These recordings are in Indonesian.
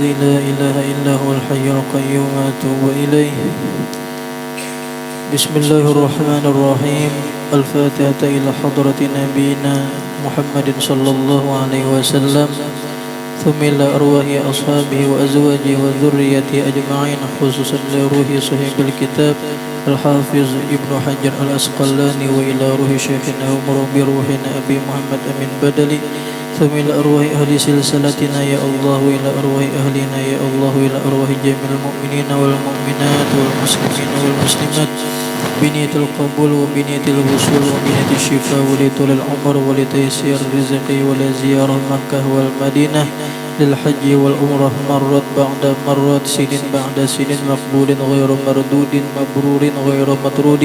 الذي لا إله إلا هو الحي القيوم وأتوب إليه. بسم الله الرحمن الرحيم. الفاتحة إلى حضرة نبينا محمد صلى الله عليه وسلم، ثم إلى أرواح أصحابه وأزواجه وذريته أجمعين، خصوصا لروح صاحب الكتاب الحافظ ابن حجر الأسقلاني، وإلى روح شيخنا ومربي روحنا أبي محمد أمين بدلي، ثم إلى أرواح أهل سلسلتنا يا الله، إلى أرواح أهلنا يا الله، إلى أرواح جميع المؤمنين والمؤمنات والمسلمين والمسلمات بنية القبول وبنية الوصول وبنية الشفاء ولطول العمر ولتيسير الرزق ولزيارة مكة والمدينة للحج والعمرة مرات بعد مرات، سنين بعد سنين، مقبول غير مردود، مبرور غير مطرود،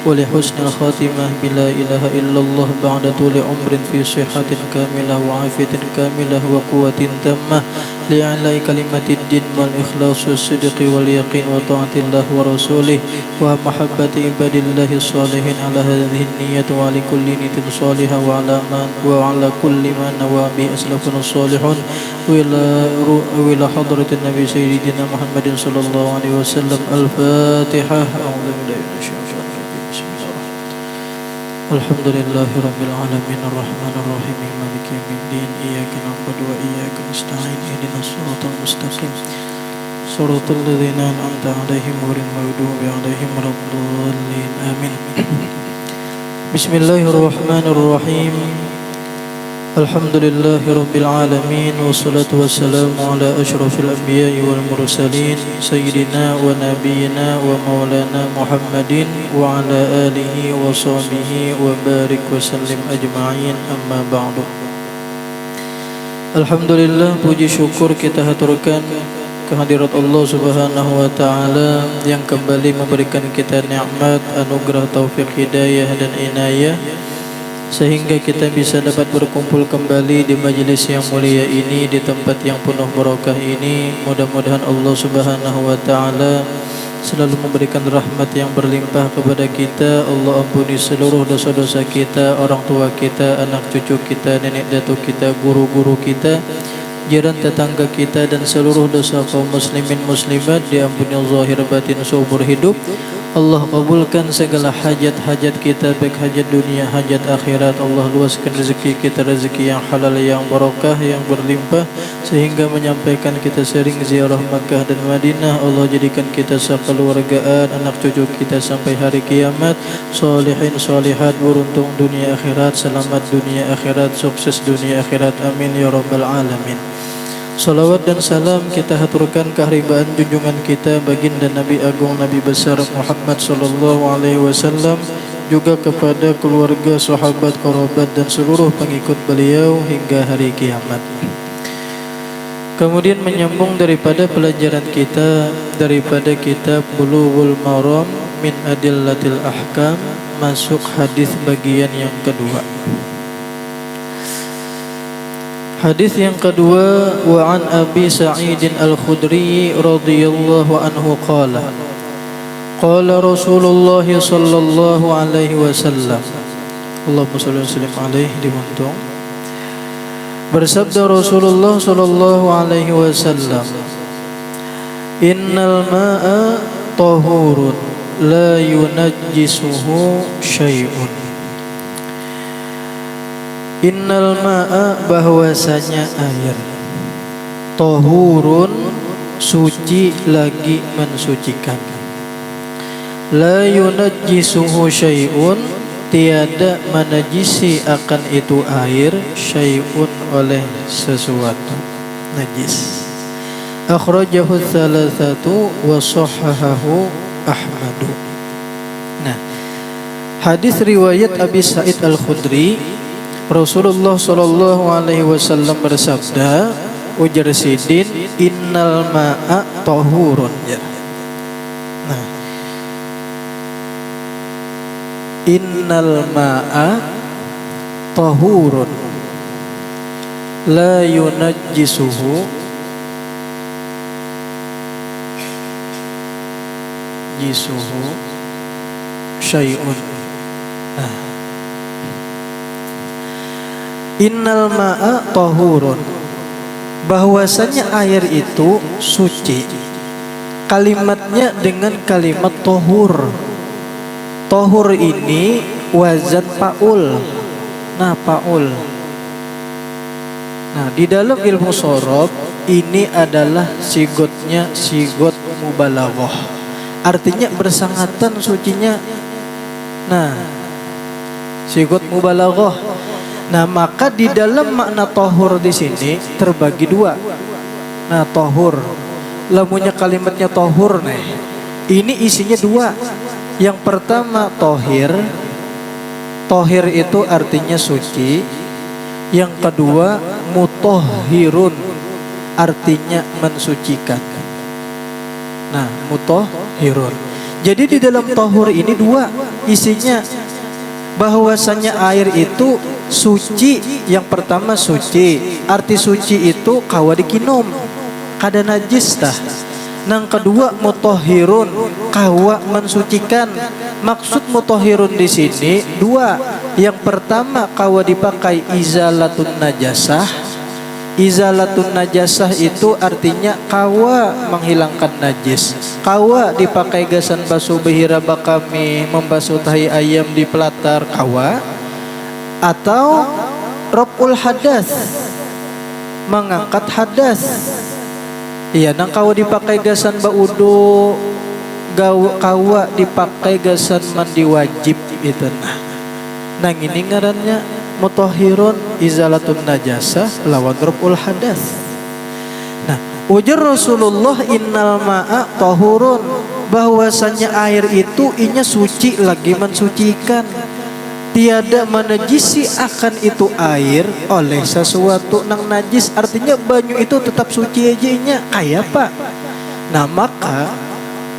ولحسن الخاتمة بلا إله إلا الله بعد طول عمر في صحة كاملة وعافية كاملة وقوة تامة لإعلاء كلمة الدين والإخلاص والصدق واليقين وطاعة الله ورسوله ومحبة عباد الله الصالحين على هذه النية وعلى كل نية صالحة وعلى كل ما نوى به أسلافنا الصالحون وإلى حضرة النبي سيدنا محمد صلى الله عليه وسلم. الفاتحة. أعوذ بالله من الشيطان الرجيم. بسم الله الرحمن الرحيم. الحمد لله رب العالمين الرحمن الرحيم مالك يوم الدين، إياك نعبد وإياك نستعين، اهدنا الصراط المستقيم صراط الذين أنعمت عليهم غير المغضوب عليهم ولا الضالين آمين. بسم الله الرحمن الرحيم. الحمد لله رب العالمين والصلاة والسلام على أشرف الأنبياء والمرسلين سيدنا ونبينا ومولانا محمد وعلى آله وصحبه وبارك وسلم أجمعين. أما بعد. Alhamdulillah, puji syukur kita haturkan kehadirat Allah Subhanahu wa taala yang kembali memberikan kita nikmat, anugerah, taufik, hidayah dan inayah sehingga kita bisa dapat berkumpul kembali di majelis yang mulia ini, di tempat yang penuh barakah ini. Mudah-mudahan Allah Subhanahu wa taala selalu memberikan rahmat yang berlimpah kepada kita. Allah ampuni seluruh dosa-dosa kita, orang tua kita, anak cucu kita, nenek datuk kita, guru-guru kita, jiran tetangga kita, dan seluruh dosa kaum muslimin muslimat diampuni zahir batin seumur hidup. Allah kabulkan segala hajat-hajat kita, baik hajat dunia, hajat akhirat. Allah luaskan rezeki kita, rezeki yang halal, yang barakah, yang berlimpah, sehingga menyampaikan kita sering ziarah Makkah dan Madinah. Allah jadikan kita sekeluargaan, anak cucu kita sampai hari kiamat salihin salihat, beruntung dunia akhirat, selamat dunia akhirat, sukses dunia akhirat. Amin ya rabbal alamin. Salawat dan salam kita haturkan keharibaan junjungan kita baginda Nabi Agung Nabi besar Muhammad sallallahu alaihi wasallam, juga kepada keluarga, sahabat, kerabat dan seluruh pengikut beliau hingga hari kiamat. Kemudian menyambung daripada pelajaran kita daripada kitab Bulughul Maram min Adillatil Ahkam, masuk hadis bagian yang kedua. Hadis yang kedua, wa an Abi Sa'id Al-Khudri radhiyallahu anhu qala qala Rasulullah sallallahu alaihi wasallam, Allahumma shalli wa sallim alaihi dimuntung, bersabda Rasulullah sallallahu alaihi wasallam, innal ma'a tahurun la yunajjisuhu syai'un. Innal ma'a, bahwasanya air, tahurun, suci lagi mensucikan, la yunajjisuhu syai'un, tiada menajisi akan itu air, syai'un, oleh sesuatu najis. Akhrajahu tsalatsatu wa sahhahahu Ahmadu. Nah, hadis riwayat Abi Sa'id Al-Khudri, Rasulullah sallallahu alaihi wasallam bersabda, ujar sidin, innal ma'a tahurun. Nah, innal ma'a tahurun la yunajjisuhu syai'un. Nah, innal ma'a tahurun, bahwasanya air itu suci. Kalimatnya dengan kalimat tohur. Tohur ini wazan faul. Nah, faul. Nah, di dalam ilmu shorof ini adalah sigotnya sigot mubalaghah. Artinya bersangatan sucinya. Nah, sigot mubalaghah. Nah, maka di dalam makna tohur di sini terbagi dua. Nah, tohur, lamunnya kalimatnya tohur nih, ini isinya dua. Yang pertama tohir. Tohir itu artinya suci. Yang kedua mutohirun, artinya mensucikan. Nah, mutohirun. Jadi di dalam tohur ini dua isinya, bahwasanya air itu suci. Yang pertama suci, arti suci itu kawa dikinom, kada najis dah. Nang kedua mutohirun, kawa mensucikan. Maksud mutohirun di sini dua. Yang pertama kawa dipakai izalatun najasah. Izalatun najasah itu artinya kawa menghilangkan najis. Kawa dipakai gasan basuh behiraba kami membasuh tahi ayam di pelatar kawa. Atau raf'ul hadas, mengangkat hadas. Iya, nang kawa dipakai gasan baudo, kawa dipakai gasan mandi wajib itu. Nang ini ngarannya mutahhirun izalatun najasah lawan raf'ul hadas. Nah, ujar Rasulullah innal ma'a tahurun, bahwasanya air itu inya suci lagi mensucikan. Tiada menajisi akan itu air oleh sesuatu nang najis. Artinya banyu itu tetap suci aja inya. Kayak apa? Nah, maka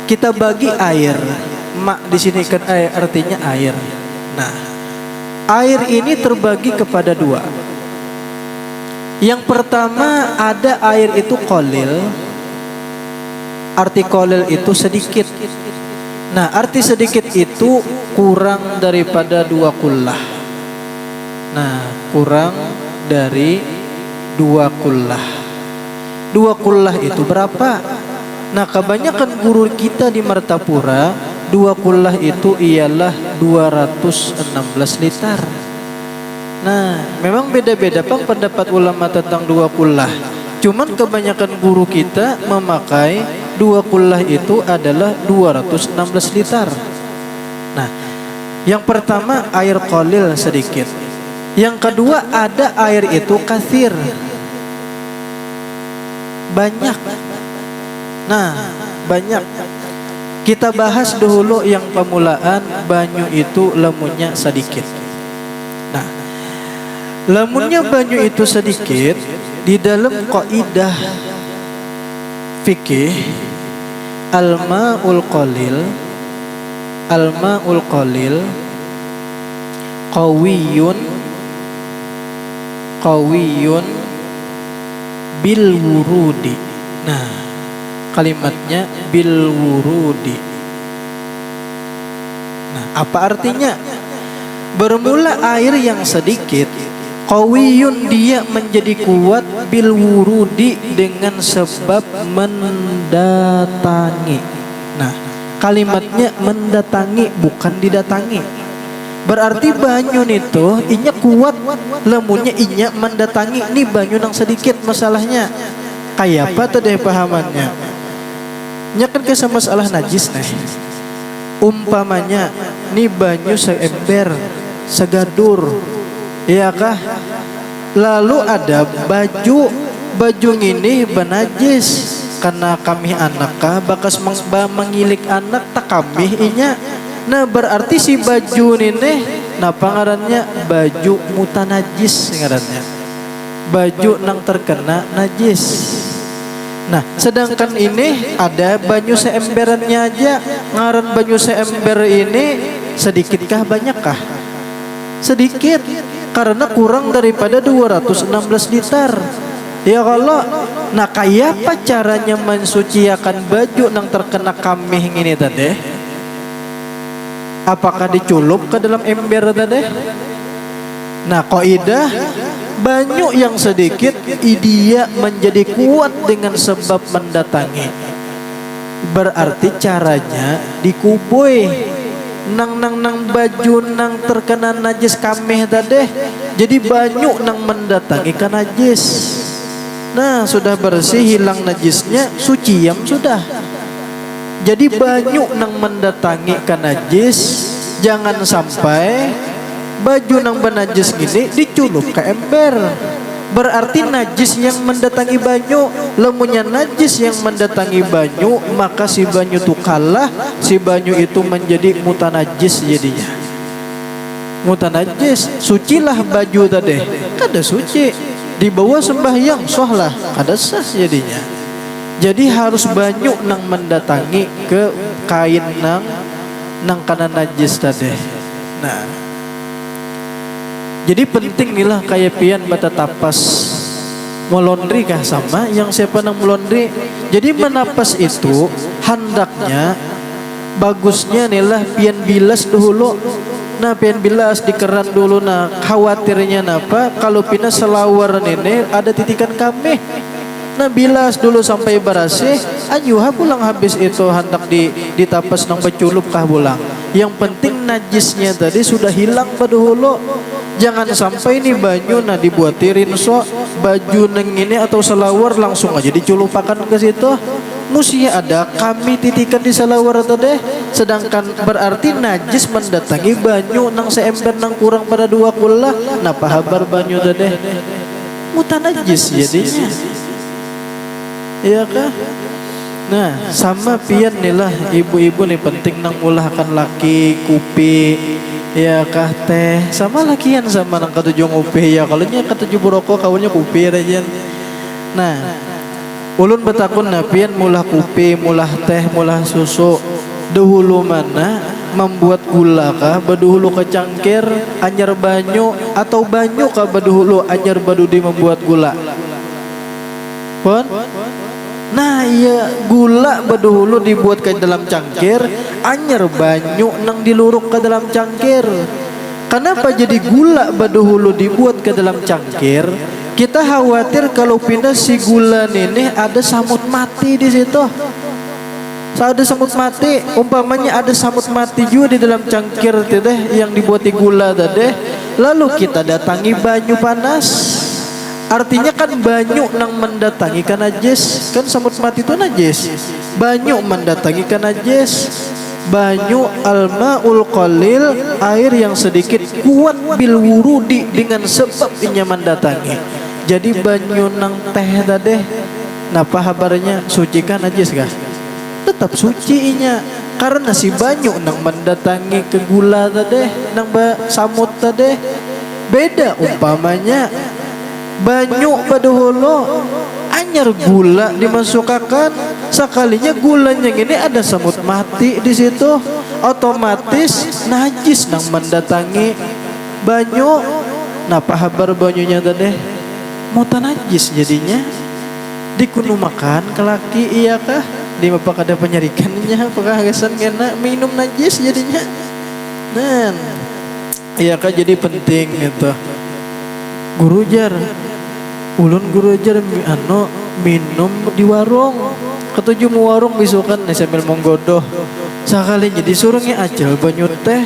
kita bagi air. Mak di sini kan air artinya air. Nah, air ini terbagi kepada dua. Yang pertama ada air itu qalil. Arti qalil itu sedikit. Nah, arti sedikit itu kurang daripada 2 kullah. Nah, kurang dari 2 kullah. 2 kullah itu berapa? Nah, kebanyakan guru kita di Martapura 2 kullah itu ialah 216 liter. Nah, memang beda-beda Bang pendapat ulama tentang 2 kullah. Cuman kebanyakan guru kita memakai 2 kullah itu adalah 216 liter. Nah, yang pertama air qalil sedikit. Yang kedua ada air itu kathir, banyak. Nah, banyak. Kita bahas dulu yang pemulaan banyu itu lemunnya sedikit. Nah, lemunnya banyu itu sedikit di dalam kaidah fikih al-ma'ul qalil qawiyun bil wurudi. Nah, kalimatnya bil wurudi. Nah, apa artinya? Bermula air yang sedikit, qawiyun dia menjadi kuat bil wurudi dengan sebab mendatangi. Nah, kalimatnya mendatangi bukan didatangi. Berarti banyu itu inya kuat, lemunnya inya mendatangi. Ini banyu yang sedikit masalahnya. Kayak apa tuh deh pahamannya? Nya kan ke masalah najis nih. Umpamanya nih banyu seember, segadur, iya kah? Lalu ada baju ini benajis karena kami anak kah bakas mengilik anak tak kami inya. Nah, berarti si baju ini nah pangarannya baju mutanajis ngarannya. Baju nang terkena najis. Nah, sedangkan ini ada banyu seemberannya aja. Ngaran banyu seember ini sedikitkah banyakkah? Sedikit, karena kurang daripada 216 liter. Ya Allah. Nah, kayak apa caranya mensuciakan baju nang terkena kamih ini tadi? Apakah diculup ke dalam ember tadi? Nah, kaidah banyu yang sedikit dia menjadi kuat dengan sebab mendatangi. Berarti caranya dikubui. Nang baju nang terkena najis kameh tadi. Jadi banyu nang mendatangi kan najis. Nah, sudah bersih hilang najisnya, suci yam sudah. Jadi banyu nang mendatangi kan najis. Jangan sampai baju nang benajis gini diculup ke ember. Berarti najis yang mendatangi banyu. Lemunya najis yang mendatangi banyu, maka si banyu itu kalah. Si banyu itu menjadi mutanajis jadinya. Mutanajis, sucilah baju tadi. Kada suci. Dibawa sembahyang sohlah, kada sah jadinya. Jadi harus banyu nang mendatangi ke kain nang kana najis tadi. Nah, jadi penting inilah kayak pian bata tapas melondri kah sama yang siapa nang melondri. Jadi menapas itu hendaknya bagusnya inilah pian bilas dulu. Nah, pian bilas dikeran dulu. Nah, khawatirnya napa kalau pina selawar ini ada titikan kami. Nah, bilas dulu sampai bersih. Anyuha pulang habis itu hendak ditapas nang peculup kah pulang. Yang penting najisnya tadi sudah hilang pada hulu. Jangan sampai ini banyu nah dibuatirin baju neng ini atau selawar langsung aja diculupakan ke situ. Musti ada kami titikan di selawar tadi. Sedangkan berarti najis mendatangi banyu nang seember nang kurang pada 2 kula. Nah, pahabar banyu tadi mutan najis jadinya. Iya kah? Nah, sama pian nilah ibu-ibu nih penting nang mulahkan laki kupi. Ya kah teh sama lakian sama nang ketujuh ngopi ya. Kalau nya ketujuh buroko kawannya kupi aja. Nah, ulun betakun napian mulah kupi, mulah teh, mulah susu. Dahulu mana membuat gula kah baduhulu ke cangkir anyar banyu atau banyu kah baduhulu anyar badudi membuat gula. Pon? Nah, iya gula baduhulu dibuat ke dalam cangkir, anyar banyu nang diluruk ke dalam cangkir. Kenapa jadi gula baduhulu dibuat ke dalam cangkir? Kita khawatir kalau pindah si gula ini ada samut mati di situ. Ada samut mati, umpamanya ada samut mati juga di dalam cangkir teh yang dibuat di gula tadi. Lalu kita datangi banyu panas. Artinya kan banyu nang mendatangi kan najis. Kan samut mati itu najis. Banyu mendatangi kan najis. Banyu al-ma'ul qalil, air yang sedikit kuat bil wurudi dengan sebab inya mendatangi. Jadi banyu nang teh tadi napa habarnya suci kan najis kah? Tetap suci inya. Karena si banyu nang mendatangi ke gula tadi nang samut tadi. Beda umpamanya banyu pada hulu anyar gula dimasukkan, sekalinya gulanya ini ada semut mati di situ, otomatis najis nang mendatangi banyu. Napa habar banyunya tadi mutan najis jadinya dikunu makan ke laki iya kah di apa kada penyarikannya apakah gasan kena minum najis jadinya. Nah, iya kah jadi penting itu. Guru jar ulun guru jar minum di warung ketujuh mu warung bisukan sambil menggodoh sekalinya disuruhnya acel banyu teh,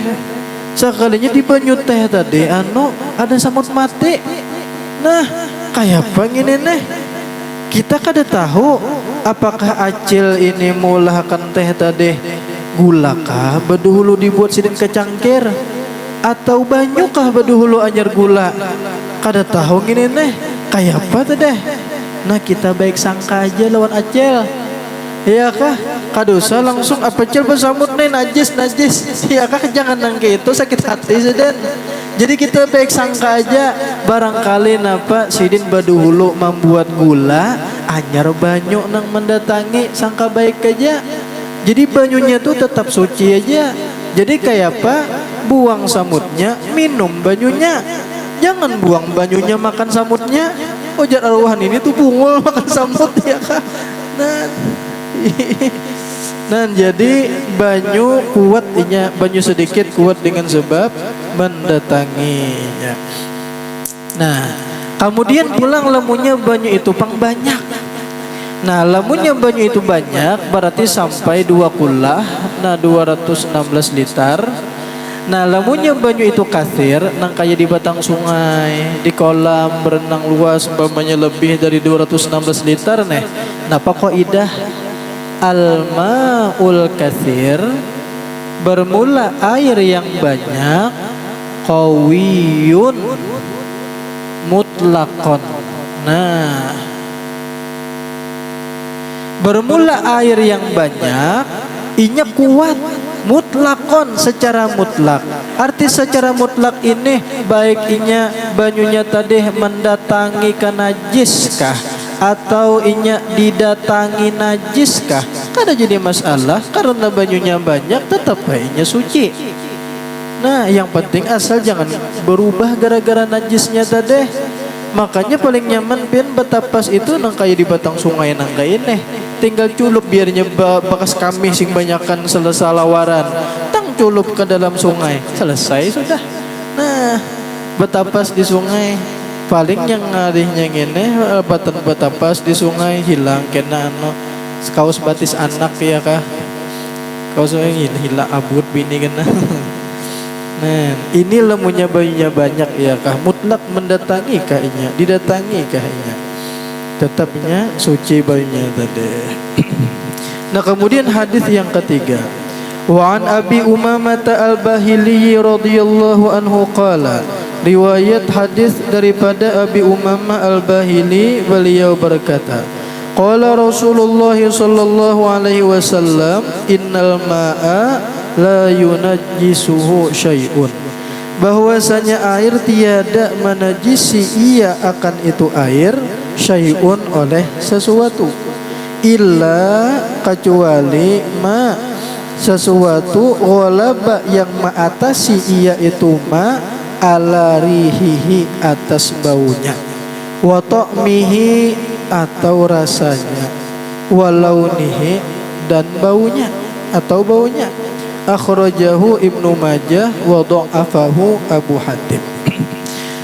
sekalinya di banyu teh tadi ada samut mati. Nah, kayak apa gini nih kita kada tahu apakah acil ini mulahkan teh tadi gula kah baduhulu dibuat sidin ke cangkir atau banyu kah baduhulu anyar gula. Kada tahu gini nih kayak apa tuh deh. Nah, kita baik sangka aja lawan acel. Iya kah? Kada usah langsung apa acel bersamut nih najis. Iya kah? Jangan nang gitu sakit hati sudah. Jadi kita baik sangka aja. Barangkali napa sidin baduhulu membuat gula anyar banyu nang mendatangi sangka baik aja. Jadi banyunya tuh tetap suci aja. Jadi kayak apa? Buang samutnya, minum banyunya. Jangan buang banyunya makan samutnya. Ujar arwahan ini tuh bungul makan samut ya kak. Nah, jadi banyu kuat banyu sedikit kuat dengan sebab mendatanginya. Nah, kemudian pulang lamunnya banyu itu pang banyak. Nah, lamunnya banyu itu banyak berarti sampai 2 kulah, nah 216 liter. Nah, lamunnya banyu itu kathir, nang kayak di batang sungai, di kolam berenang luas umpamanya lebih dari 216 liter nih. Nah, pokoknya al-ma'ul kathir, bermula air yang banyak, qawiyun mutlaqon. Nah, bermula air yang banyak, inya kuat mutlakon secara mutlak. Arti secara mutlak ini baik inya banyunya tadi mendatangi ke najis kah atau inya didatangi najis kah, kada jadi masalah karena banyunya banyak tetap inya suci. Nah, yang penting asal jangan berubah gara-gara najisnya tadi. Makanya paling nyaman pian betapas itu nang kayak di batang sungai nang kayak ini. Tinggal culup biarnya bekas kami sing banyakan selesai lawaran. Tang culup ke dalam sungai. Selesai sudah. Nah, betapas di sungai. Paling yang ngarihnya ngene betapas di sungai hilang kena kaos batis anak ya kah. Kaos ini hilang abut bini kena. Nah, ini lemunya bayinya banyak ya kah, mutlak mendatangi kahnya, didatangi kahnya, tetapnya suci bayinya tadi. Nah, kemudian hadis yang ketiga, wa an Abi Umamah al-Bahili radhiyallahu anhu qala, riwayat hadis daripada Abi Umamah al-Bahili, beliau berkata, qala Rasulullah sallallahu alaihi wasallam, innal ma'a la yunajjisuhu syai'un, bahwasanya air tiada menajisi ia akan itu air syai'un oleh sesuatu, illa kecuali ma sesuatu ghalaba yang mengatasi ia itu ma ala rihihi atas baunya, wa ta'mihi atau rasanya, wa launihi dan baunya atau baunya. Akhrajahu Ibnu Majah wa dha'afahu Abu Hatim.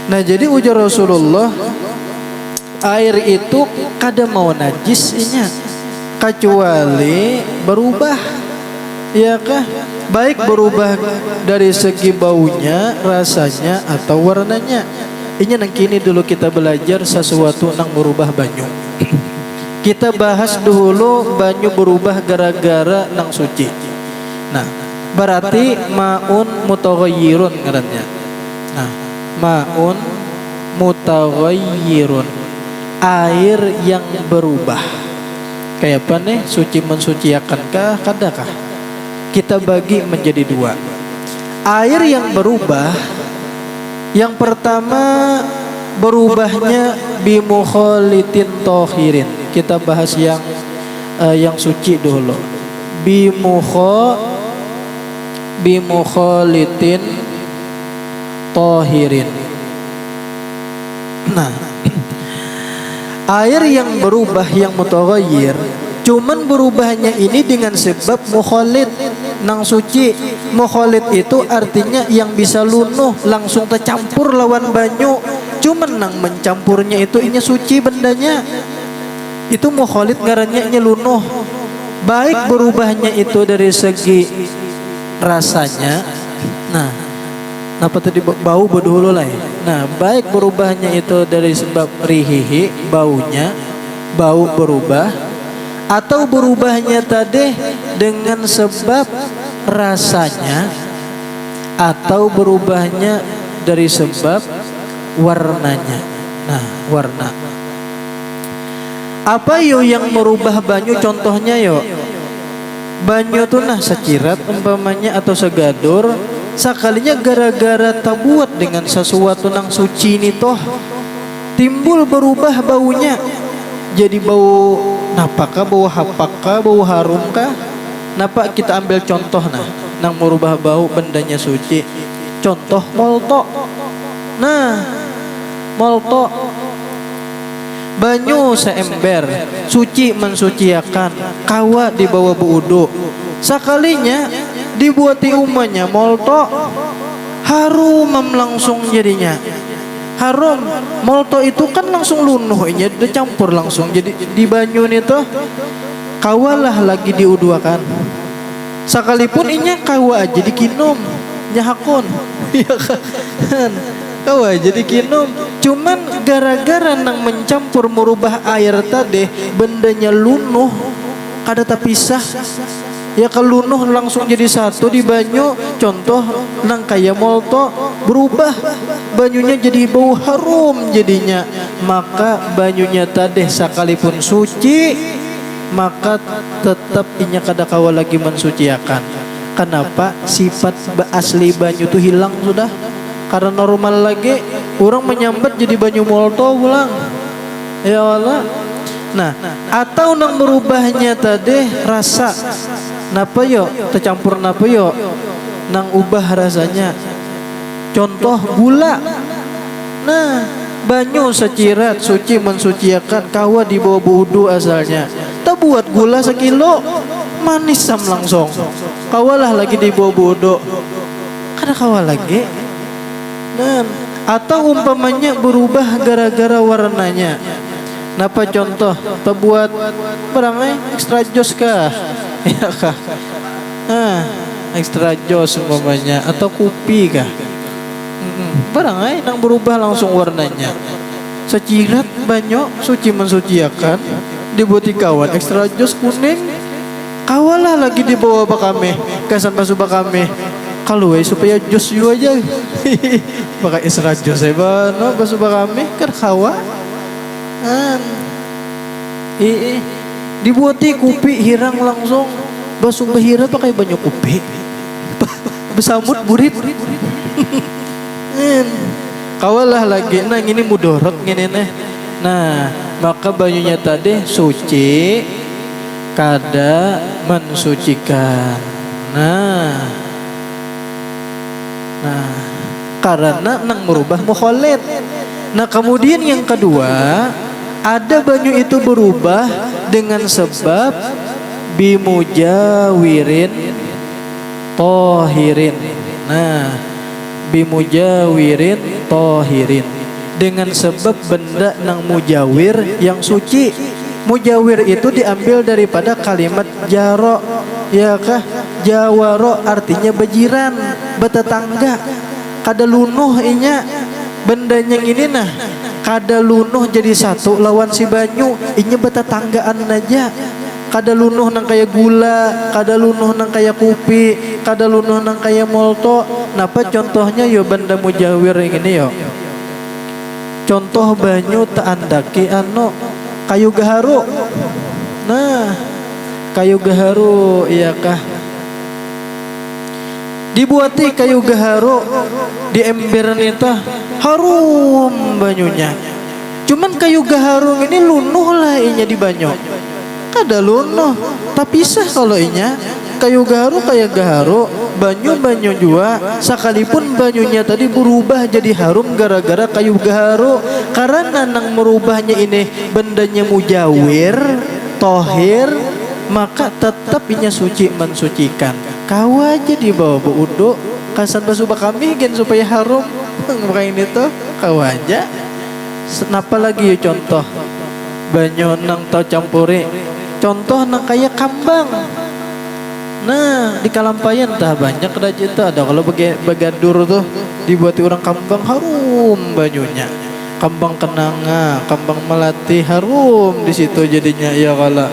Nah, jadi ujar Rasulullah, air itu kada mau najisnya kecuali berubah, ya kah? Baik berubah dari segi baunya, rasanya atau warnanya. Ini nang kini dulu kita belajar sesuatu nang berubah banyu. Kita bahas dulu banyu berubah gara-gara nang suci. Nah, berarti ma'un mutaghayyirun ngarannya. Nah, ma'un mutaghayyirun, air yang berubah. Kayak apa nih? Suci mensuciakankah? Kadakah? Kita bagi menjadi dua. Air yang berubah, yang pertama berubahnya bimukhalitin tahirin. Kita bahas yang suci dulu. Bimukhalitin tahirin. Nah, air yang berubah yang mutaghayyir, cuman berubahnya ini dengan sebab mukhalid nang suci. Mukhalid itu artinya yang bisa lunuh langsung tercampur lawan banyu. Cuman nang mencampurnya itu ini suci bendanya. Itu mukhalid ngarannya lunuh. Baik berubahnya itu dari segi rasanya. Nah, apa tadi bau dulu lah ya. Nah, baik berubahnya itu dari sebab rihihi, baunya, bau berubah, atau berubahnya tadi dengan sebab rasanya, atau berubahnya dari sebab warnanya. Nah, warna. Apa yo yang merubah banyu? Contohnya yo, banyu tuh nah sekirat umpamanya atau segadur, sekalinya gara-gara tabuat dengan sesuatu nang suci ini toh timbul berubah baunya. Jadi bau napakah, bau hapakah, bau harumkah? Napa kita ambil contoh nah nang merubah bau bendanya suci. Contoh molto. Nah, molto banyu seember, suci mensuciakan, kawa dibawa beuduk. Sekalinya dibuati umanya molto, harum langsung jadinya. haram. Molto itu kan langsung lunuh, inya udah campur langsung. Jadi di banyu itu kawalah lagi diuduakan. Sekalipun inya kawa aja dikinum, nyahakun. Ya kan? Kawa aja dikinum. Cuman gara-gara nang mencampur merubah air tadi, bendanya lunuh, kada terpisah. Ya kelunuh langsung jadi satu di banyu. Contoh nang kaya molto berubah banyunya jadi bau harum jadinya. Maka banyunya tadi sekalipun suci, maka tetap inya kada kawa lagi mensuciakan. Kenapa? Sifat asli banyu itu hilang sudah. Karena normal lagi orang menyambat jadi banyu molto pulang. Ya Allah. Nah, atau nang merubahnya tadi rasa. Napa yo? Tercampur napa yo? Nang ubah rasanya. Contoh gula. Nah, banyu secirat suci mensuciakan, kawa di bawah wudu asalnya. Tak buat gula sekilo, manis sam langsung. Kawalah lagi di bawah wudu. Kada kawa lagi. Nah, atau umpamanya berubah gara-gara warnanya. Napa contoh? Terbuat barangnya extra jos kah? Ya kah? Nah, extra jos umpamanya atau kopi kah? Barangnya nang berubah langsung warnanya. Secirat banyak suci mensuciakan, dibuat kawan extra jos kuning. Kawalah lagi di bawah bakame, kasan basuh bakame. Kalau supaya jos yu aja. Pakai extra joseba no basuh bakame kan kawa. Dibuati kopi hirang langsung basuh bahira pakai banyak kopi besamut burit. Kawalah lagi nah ini mudorot gini nih. Nah maka banyunya tadi suci kada mensucikan. Nah karena nang merubah mukhalid. Nah kemudian yang kedua, ada banyu itu berubah dengan sebab bimujawirin tohirin. Nah, bimujawirin tohirin, dengan sebab benda nang mujawir yang suci. Mujawir itu diambil daripada kalimat jaro, ya kah? Jawaro artinya bejiran, betetangga. Kada lunuh inya bendanya ini nah. Kada lunuh jadi satu lawan si banyu, inya betetanggaan aja. Kada lunuh nang kaya gula, kada lunuh nang kaya kopi, kada lunuh nang kaya molto. Napa contohnya yo benda mujawir ini yo. Contoh banyu tak andaki kayu gaharu. Nah, kayu gaharu iyakah? Dibuati kayu gaharu di ember nita harum banyunya. Cuman kayu gaharu ini lunuh lah inya di banyu. Kada lunuh, tapi sah kalau inya kayu gaharu kayak gaharu, banyu jua. Sekalipun banyunya tadi berubah jadi harum gara-gara kayu gaharu. Karena nang merubahnya ini bendanya mujawir, tohir, maka tetap inya suci mensucikan. Kau aja di bawah wudu kasan basuh bakami gen supaya harum. Makanya ini tuh kau aja. Kenapa lagi ya contoh banyu nang tau campuri. Contoh nang kayak kambang. Nah di Kalampayan tah banyak rajin tuh ada. Kalau bagadur tuh dibuati orang kambang harum banyunya. Kambang kenanga, kambang melati harum di situ jadinya ya kala.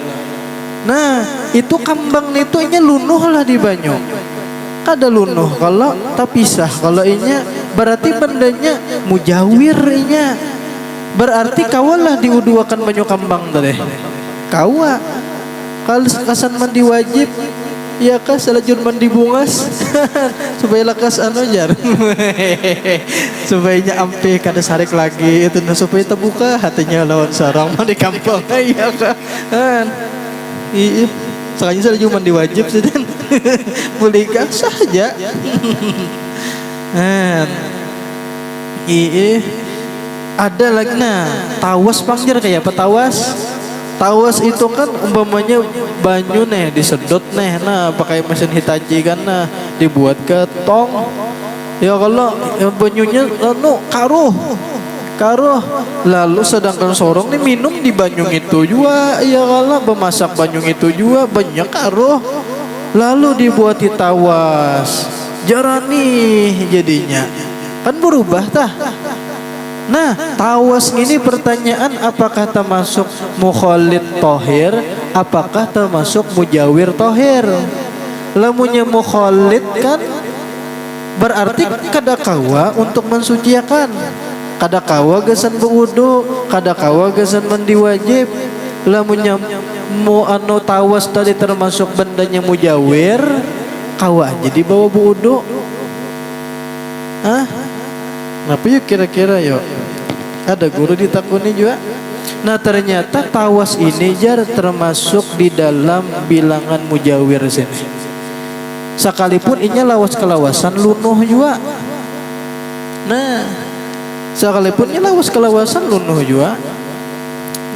Nah itu kambang itu inya lunuh lah di banyu. Kada lunuh kalau tak pisah. Kalau inya berarti bendanya mujawir inya. Berarti kawalah diuduakan banyu kambang tadi. Kawa kalau kasan mandi wajib ya kah selajur mandi bungas supaya lekas jar supaya nya ampe kada sarik lagi itu nah, supaya terbuka hatinya lawan sarang mandi kampung ya kan. Iya, sekalinya saya cuma mandi wajib sih dan boleh saja. Iya, ada lagi nah tawas pangjar kayak apa tawas? Tawas itu kan umpamanya banyu nih disedot nih, nah pakai mesin Hitachi kan nah dibuat ke tong. Ya kalau banyunya karuh karuh. Lalu sedangkan sorong nih minum di banyung itu juga, ya kalau bemasak banyung itu juga banyak karuh. Lalu dibuati tawas, jarani jadinya, kan berubah tah. Nah, tawas ini pertanyaan apakah termasuk mukhalid tohir, apakah termasuk mujawir tohir? Lamunnya mukhalid kan berarti kadakawa untuk mensuciakan, kadakawa gesan berwudu, kadakawa gesan mandi wajib. Lamunnya mu anu tawas tadi termasuk bendanya mujawir, kawa aja dibawa berwudu. Kenapa yuk kira-kira yuk? Ada guru ditakuni juga. Nah ternyata tawas ini jar termasuk di dalam bilangan mujawir sini. Sekalipun inya lawas kelawasan lunuh juga. Nah sekalipun inya lawas kelawasan lunuh juga.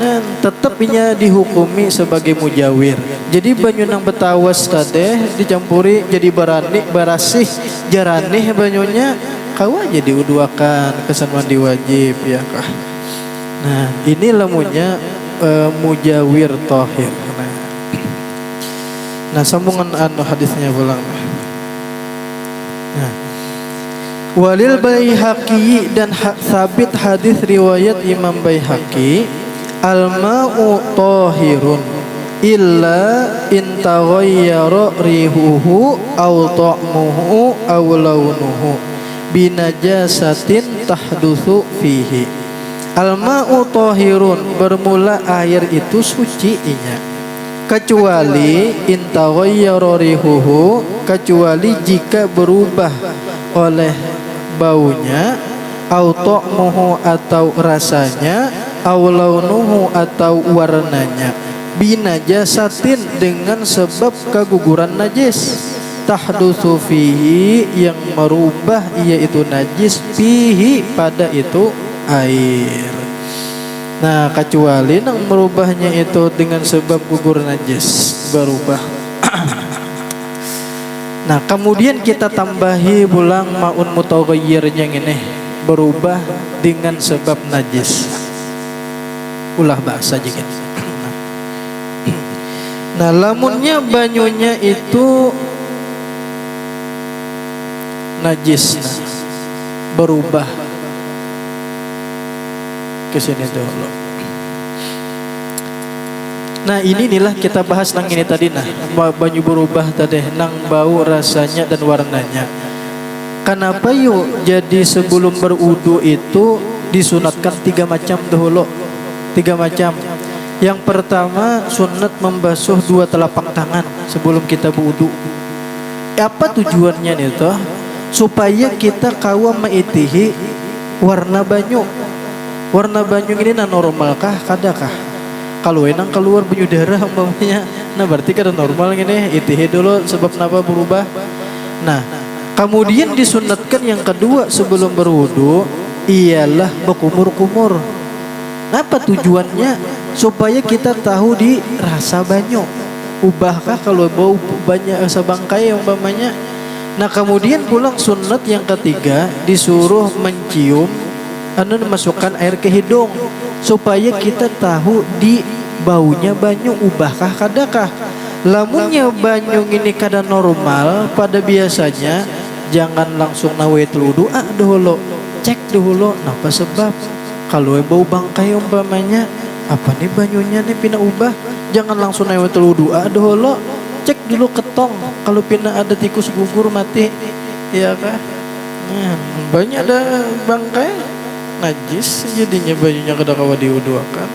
Nah tetap inya dihukumi sebagai mujawir. Jadi banyu nang betawas tadeh dicampuri jadi barasih jaranih banyunya. Kau aja diuduakan kesan mandi wajib ya kah. Nah ini lamunya mujawir tohir. Nah sambungan anu hadisnya pulang. Nah, walil Baihaqi dan sabit hadis riwayat Imam Baihaqi, al-ma'u tohirun illa in taghayyara rihuhu aw ta'muhu aw launuhu binajasatin tahdutsu fihi. Al-ma'u tahirun, bermula air itu suci inya, kecuali intaghayyara rihuhu, kecuali jika berubah oleh baunya, au ta'muhu atau rasanya, au launuhu atau warnanya, binajasatin dengan sebab keguguran najis, tahdutsu fihi yang merubah yaitu najis, fihi pada itu air. Nah kecuali yang merubahnya itu dengan sebab gugur najis berubah. Nah kemudian kita tambahi pulang ma'un mutaghayyirnya ini berubah dengan sebab najis. Ulah bahasa aja gitu. Nah lamunnya banyunya itu najis, berubah ke sini dulu. Nah inilah kita bahas nang ini tadi nah, banyu berubah tadi nang bau, rasanya dan warnanya. Kenapa yuk jadi sebelum berudu itu disunatkan 3 macam dahulu, 3 macam. Yang pertama sunat membasuh 2 telapak tangan sebelum kita berudu. Apa tujuannya itu? Supaya kita kawa maitihi warna banyu. Warna banyu ini na normalkah kadakah? Kalau enang keluar banyu darah umpamanya, nah berarti kada normal gini. Itihi dulu sebab napa berubah. Nah kemudian disunatkan yang kedua sebelum berwudu ialah berkumur-kumur. Apa tujuannya? Supaya kita tahu di rasa banyu. Ubahkah kalau bau banyak rasa bangkai umpamanya. Nah kemudian pulang sunat yang ketiga disuruh mencium, masukkan air ke hidung supaya kita tahu di baunya banyu ubahkah kadakah. Lamunnya banyu ini kada normal pada biasanya, jangan langsung nawaitul wudu dahulu, cek dahulu napa sebab. Kalau bau bangkai umpamanya, apa nih banyunya nih pina ubah, jangan langsung nawaitul wudu dahulu. Cek dulu ketong, kalau pina ada tikus gugur mati, ya kah? Nah, banyak ada bangkai najis, jadinya bajunya kada kawa diuduakan,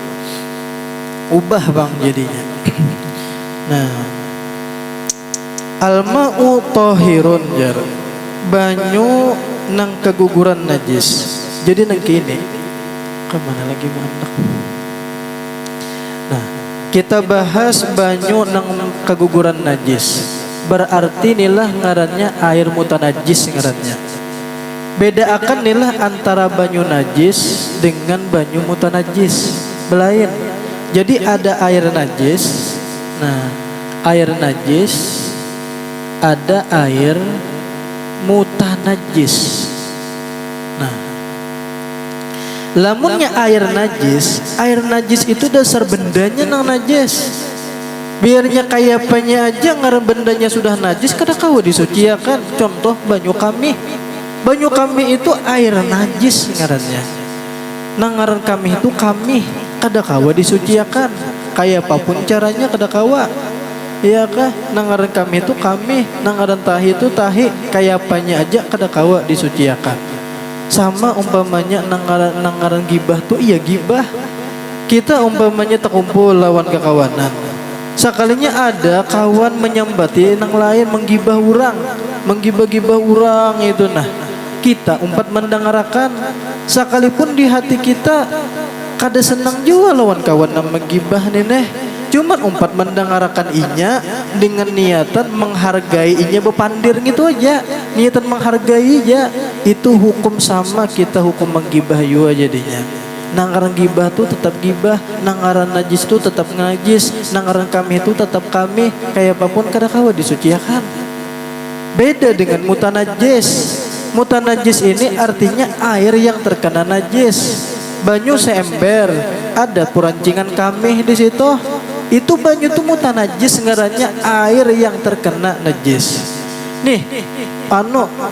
ubah bang jadinya. Nah, al-ma'u tahirun jar, banyu nang keguguran najis. Jadi nang kini, kemana lagi mana? Nah, kita bahas banyu nang keguguran najis. Berarti nilah ngarannya air mutanajis ngarannya. Beda akan nilah antara banyu najis dengan banyu mutanajis. Belain. Jadi ada air najis. Nah, air najis, ada air mutanajis. Nah, Lamunnya air najis itu dasar bendanya nang najis. Biarnya kayapannya aja ngaran bendanya sudah najis kada kawa disuciakan. Contoh banyu kami. Banyu kami itu air najis ngarannya. Nang ngaran kami itu kami kada kawa disuciakan. Kayapapun caranya kada kawa. Iya kah? Nang ngaran kami itu kami, nang ngaran tahi itu tahi, kayapannya aja kada kawa disuciakan. Sama umpamanya nang ngaran gibah tuh iya gibah. Kita umpamanya terkumpul lawan kekawanan. Sekalinya ada kawan menyambati nang lain menggibah orang, menggibah-gibah orang itu nah. Kita umpat mendengarkan sekalipun di hati kita kada senang juga lawan kawan nang menggibah neneh. Cuman umpat mendengarkan inya dengan niatan menghargai inya bepandir gitu aja. Niatan menghargai aja. Itu hukum sama kita hukum menggibah juga jadinya. Nangaran gibah tuh tetap gibah, nangaran najis tuh tetap najis, nangaran kami itu tetap kami. Kayak apapun kada kawa disuciakan. Beda dengan mutanajis. Mutanajis ini artinya air yang terkena najis. Banyu seember, ada perancingan kami di situ. Itu banyu itu mutanajis ngarannya air yang terkena najis. Nih,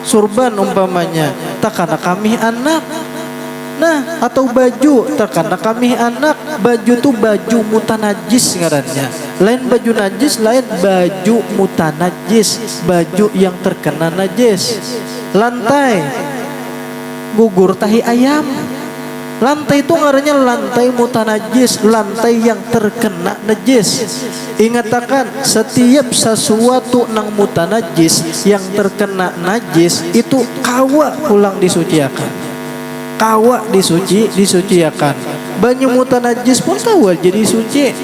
surban umpamanya takana kami anak. Nah, atau baju terkena kami anak, baju tuh baju mutanajis ngarannya. Lain baju najis, lain baju mutanajis, baju yang terkena najis. Lantai gugur tahi ayam. Lantai itu ngarannya lantai mutanajis, lantai yang terkena najis. Ingatakan setiap sesuatu nang mutanajis yang terkena najis itu kawa pulang disuciakan. Kawa disuciakan. Banyu mutanajis pun kawa jadi suci.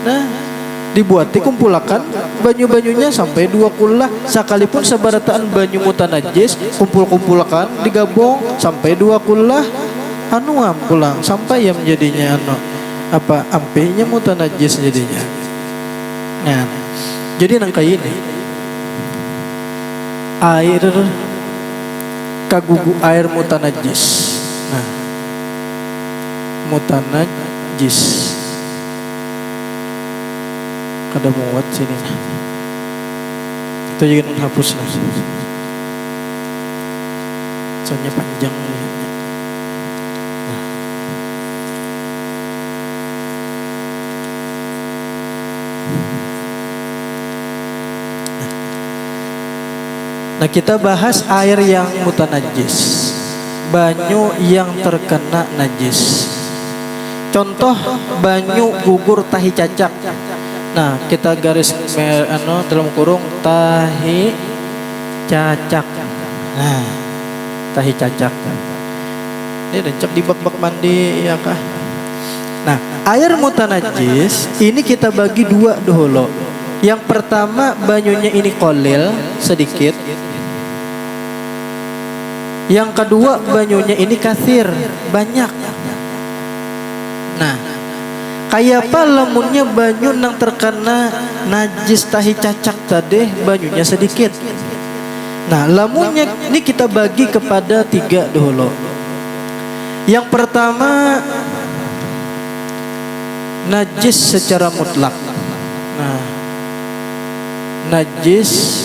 Nah, dibuat dikumpulakan banyu-banyunya sampai 2 kullah. Sekalipun sebarataan banyu mutanajis kumpul-kumpulakan digabung sampai 2 kullah. Pulang sampai yang jadinya ampenya mutanajis jadinya. Nah, jadi nang kayak ini air kagugu air mutanajis. Nah, mutanajis kada muat sini. Itu jangan hapus lah. Soalnya panjang ya. Nah, kita bahas air yang mutanajis, banyu yang terkena najis. Contoh banyu gugur tahi cacak. Nah, kita garis dalam kurung tahi cacak. Nah, tahi cacak. Ini rencak di bak-bak mandi ya kah? Nah, air mutanajis ini kita bagi 2 dulu. Yang pertama banyunya ini kolil sedikit. Yang kedua banyunya ini kasir banyak. Nah, kayak apa lamunnya banyu nang terkena najis tahi cacak tadi banyunya sedikit. Nah, lamunnya ini kita bagi kepada 3 dulu. Yang pertama najis secara mutlak. Nah, najis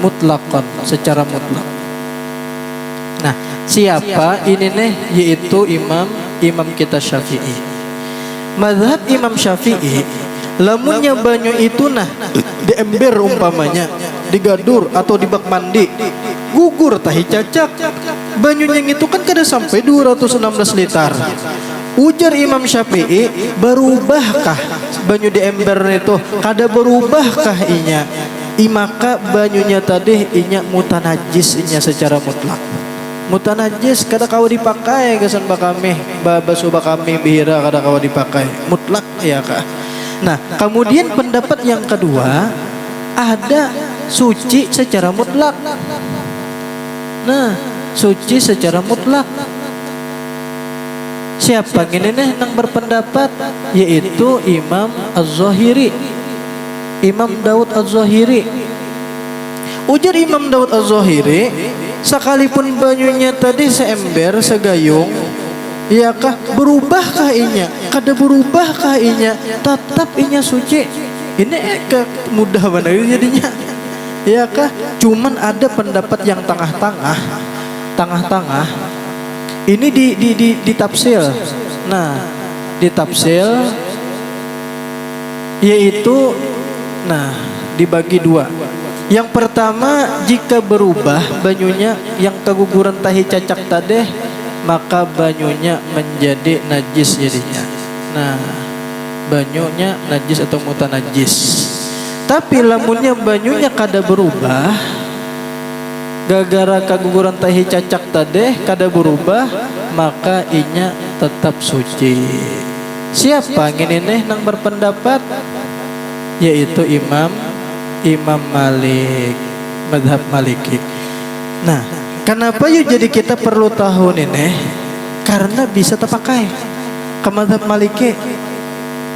mutlakon secara mutlak. Nah, siapa ini nih? Yaitu imam kita Syafi'i. Mazhab Imam Syafi'i, lamunnya banyu itu di ember umpamanya, digadur atau di bak mandi, gugur tahi cacak. Banyunya itu kan kada sampai 216 liter. Ujar Imam Syafi'i, berubahkah banyu di ember itu? Kada berubahkah inya? Maka banyunya tadi inya mutanajis inya secara mutlak. Mutanajis kada kawa dipakai kesan bakami, basuh bakami bihira kada kawa dipakai. Mutlak ya kah? Nah, kemudian pendapat yang kedua, ada suci secara mutlak. Nah, suci secara mutlak. Siapa gini nih nang berpendapat? Yaitu Imam Az-Zahiri, Imam Daud Az-Zahiri. Ujar Imam Daud Az-Zahiri, Sekalipun banyunya tadi seember, segayung, iya kah berubahkah inya? Kada berubahkah inya? Tetap inya suci. Ini mudah benar jadinya. Iya kah? Cuman ada pendapat yang tengah-tengah. Ini ditafsir. Nah, ditafsir yaitu dibagi dua. Yang pertama, jika berubah banyunya yang keguguran tahi cacak tadi, maka banyunya menjadi najis jadinya. Nah, banyunya najis atau mutanajis. Tapi lamunnya banyunya kada berubah, gara-gara keguguran tahi cacak tadi kada berubah, maka inya tetap suci. Siapa ini nang berpendapat? Yaitu Imam Malik, mazhab Maliki. Nah, kenapa yuk jadi kita perlu tahu ini? Karena bisa terpakai ke mazhab Maliki.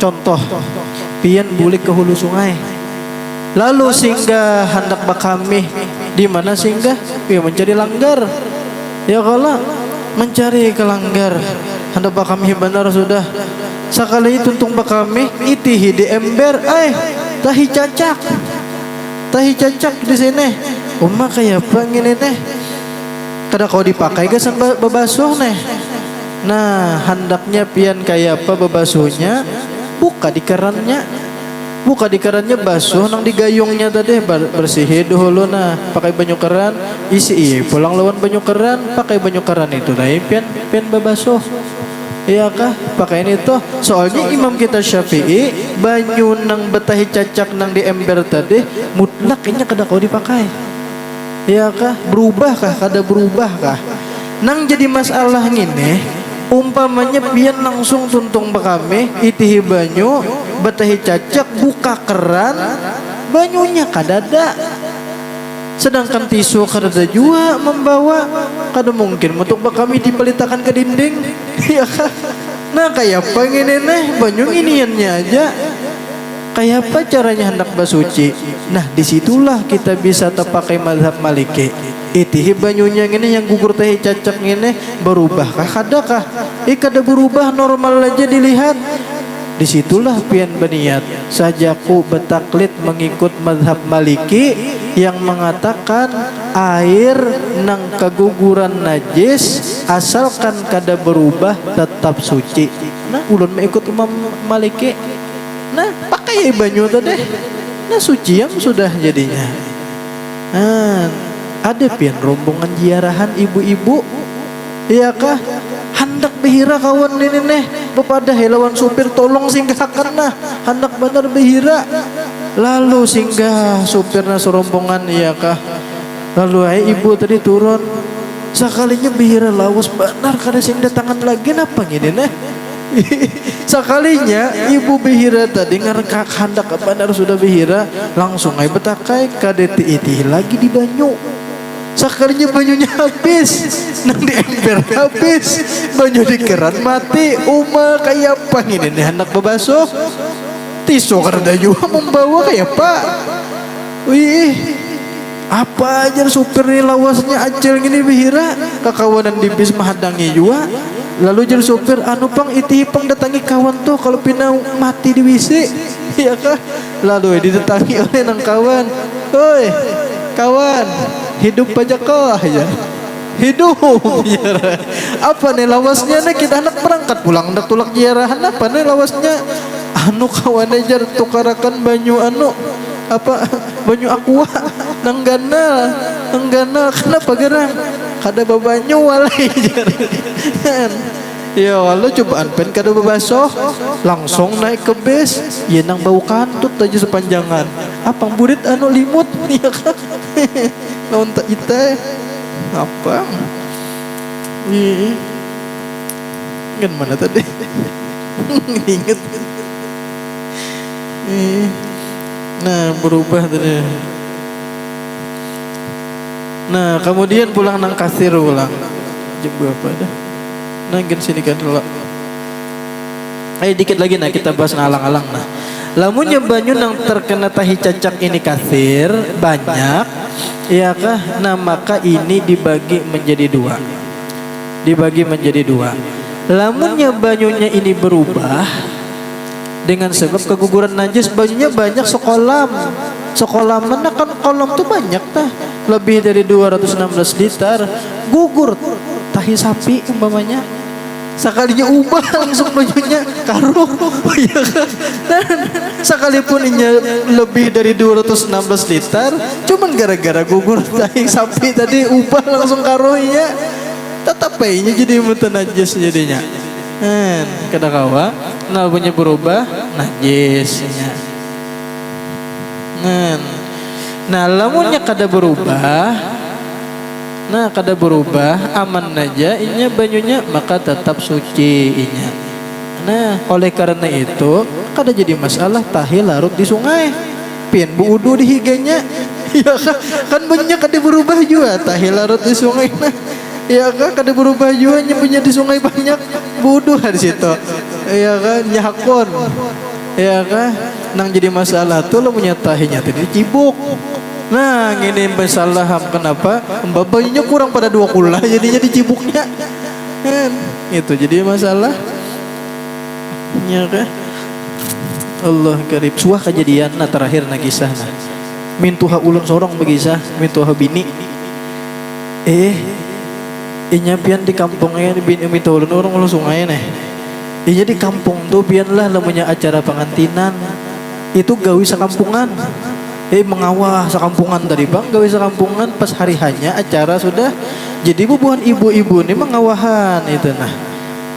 Contoh, pian bulik ke hulu sungai, lalu singgah hendak bakami, di mana singgah? Ya mencari langgar. Ya kalau mencari ke langgar, hendak bakami benar sudah. Sekali tuntung bakami, itihi di ember, tahi cacak di sini. Umma kayak apa ngene nih? Kada kau dipakai gasan babasuh nih. Nah, hendaknya pian kayak apa babasuhnya? Buka di kerannya basuh nang digayungnya tadi, bersihin dulu pakai banyu keran, isi pulang lawan banyu keran, pakai banyu keran itu pian babasuh. Iya kah? Pakaian itu. Soalnya Imam kita Syafi'i, banyu nang betahi cacak nang di ember tadi mutlak inya kada kau dipakai. Iya kah? Berubahkah? Kada berubahkah? Nang jadi masalah ngene, umpamanya pian langsung tuntung bakame, itihi banyu, betahi cacak, buka keran, banyunya kada ada. Sedangkan tisu kada juga membawa, kada mungkin untuk bakami dipelitakan ke dinding. Ya kan? Nah, kayak apa ngene banyu iniannya aja. Kayak apa caranya hendak basuci? Nah, disitulah kita bisa terpakai mazhab Maliki. Itihi banyunya ngene yang gugur teh cacak ngene berubahkah kadakah? Kada berubah, normal aja dilihat. Disitulah pian berniat sajaku betaklid mengikut mazhab Maliki yang mengatakan air nang keguguran najis asalkan kada berubah tetap suci. Nah, ulun mengikut Imam Maliki. Nah, pakai banyu tadi. Nah, suci yang sudah jadinya. Nah, ada pian rombongan ziarahan ibu-ibu. Iya kah? Hendak behira kawan ini bepadah lawan supir tolong singgahkan hendak benar behira. Lalu singgah supirna serombongan, iya kah? Lalu ibu tadi turun. Sekalinya behira lawas benar kada sing datangan lagi napa gini Sekalinya ibu behira tadi ngerkak hendak benar sudah behira, langsung betakai kadeti iti lagi di banyu. Sekalinya banyunya habis, nang di ember habis, banyu di keran mati. Uma kayak apa ini hendak bebasuh, tisu kada juga membawa kayak apa? Wih, apa aja supir ni lawasnya acil gini bihira, kekawanan di bis mahadangi juga. Lalu jadi supir pang iti pang datangi kawan tuh kalau pinau mati di WC, ya kah? Lalu didatangi oleh nang kawan, oi kawan, hidup aja kau aja, hidup ya. Apa nih lawasnya kita hendak berangkat pulang hendak tulak ziarahan, apa nih lawasnya kawan aja tukarakan banyu apa banyu aqua nanggana kenapa gerang kada babanyu walai ya Allah cobaan pen kada bebasoh langsung naik ke bis ya nang bau kantut aja sepanjangan apa burit limut ya kan lawan tak kita apa kan mana tadi inget nah berubah tadi. Nah kemudian pulang nang kasir ulang jam berapa dah? Nah gini sini kan dulu. Dikit lagi kita bahas alang-alang lamunnya banyu nang terkena tahi cacak ini kasir banyak. Iya kah? Nah maka ini dibagi menjadi dua. Dibagi menjadi dua. Lamunnya banyunya ini berubah dengan sebab keguguran najis, banyunya banyak sekolam. Sekolah mana kan kolam tuh banyak tah. Lebih dari 216 liter. Gugur tahi sapi umpamanya. Sekalinya ubah langsung bajunya karo. Ya kan? Dan sekalipun ini lebih dari 216 liter, cuman gara-gara gugur tahi sapi tadi ubah langsung karo ya. Tetap bayinya jadi mutanajis jadinya. Kada kawa, nalbunya berubah najisnya. Nah, lamunnya kada berubah, nah kada berubah aman aja inya banyunya maka tetap suci inya. Nah oleh karena itu kada jadi masalah tahi larut di sungai pian buudu di higanya. Ya kan banyak kada berubah juga tahi larut di sungai. Nah ya kan kada berubah juga punya di sungai banyak buudu di situ. Ya kan nyakon. Ya kan nang jadi masalah tuh lo punya tahinya tadi cibuk. Nah ini masalah kenapa bayinya kurang pada 2 kula jadinya dicibuknya itu jadi masalah ya kan. Allah karib suah kejadian nah terakhir na kisah nah mintuha ulun sorong begisah mintuha bini inya pian di kampungnya bini mintuha ulun orang ulun sungai nih inya di kampung tuh pian lah lamunya acara pengantinan itu gawi sakampungan mengawah sekampungan tadi bang gawe sekampungan pas hari hanya acara sudah jadi bubuhan ibu-ibu ini mengawahan itu. Nah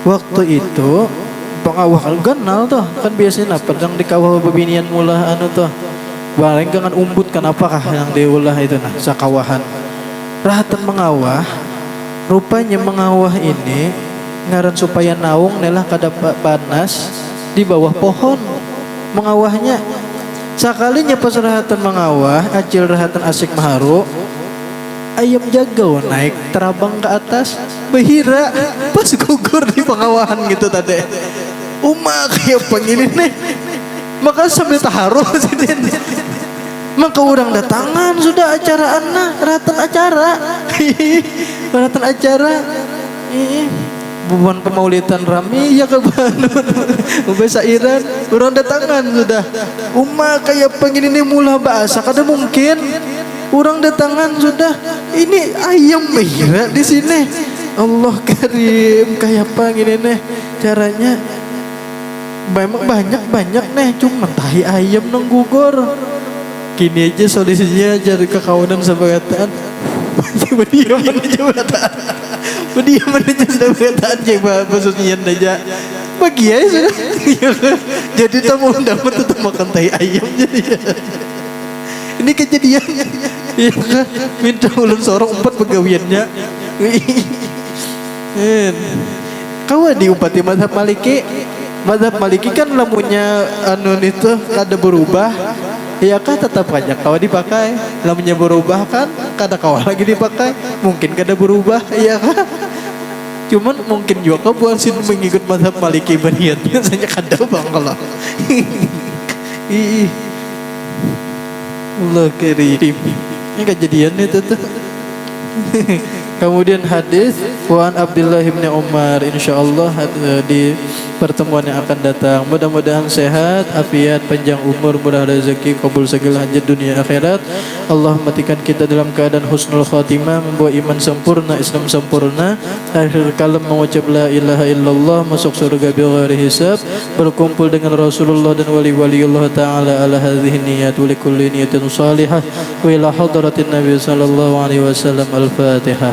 waktu itu pengawahan ganal tuh kan biasanya pedang dikawah bebinian mula anu tuh bareng dengan umbut kenapakah yang diulah itu nah sakawahan rahatan mengawah rupanya mengawah ini ngaran supaya naung nelah kada panas di bawah pohon mengawahnya. Sekalinya pas rahatan mengawah, acil rahatan asik maharu, ayam jagau naik terabang ke atas, behira pas gugur di pengawahan gitu tadi. Kayak pengini nih, maka sambil taharu maka orang datangan sudah acara anak rahatan acara, rahatan acara. Bubuhan pemaulitan rami ya ke Bandung ubah Iran orang datangan sudah kayak pengen ini mula bahasa kada mungkin orang datangan sudah ini ayam mehira di sini Allah karim kayak pengen ini caranya memang banyak nih cuma tahi ayam nang gugur kini aja solusinya jadi kekawanan sebagaian berdiam jabatan berdiam aja sudah berkata coba maksudnya aja bagi ya sudah jadi tamu dapat tetap makan tai ayam jadi ini kejadiannya ya minta ulun seorang 4 pegawaiannya kau di upati mazhab maliki kan lamunya anu itu kada berubah ya kan tetap aja kau dipakai lamunya berubah kan kada kau lagi dipakai mungkin kada berubah ya kan cuman mungkin juga kau buat sih mengikut mazhab maliki baniatnya saja kada bang kalau Allah karim ini kejadian itu tuh. Kemudian hadis Wan Abdullah bin Umar insyaallah di pertemuan yang akan datang. Mudah-mudahan sehat, afiat, panjang umur, murah rezeki, kabul segala hajat dunia akhirat. Allah matikan kita dalam keadaan husnul khatimah, membawa iman sempurna, Islam sempurna. Akhir kalam mengucap la ilaha illallah, masuk surga bighairi hisab, berkumpul dengan Rasulullah dan wali-wali Allah taala ala hadhihi niyat wa likulli niyatin salihah wa ila hadratin Nabi sallallahu alaihi wasallam. Al-Fatihah.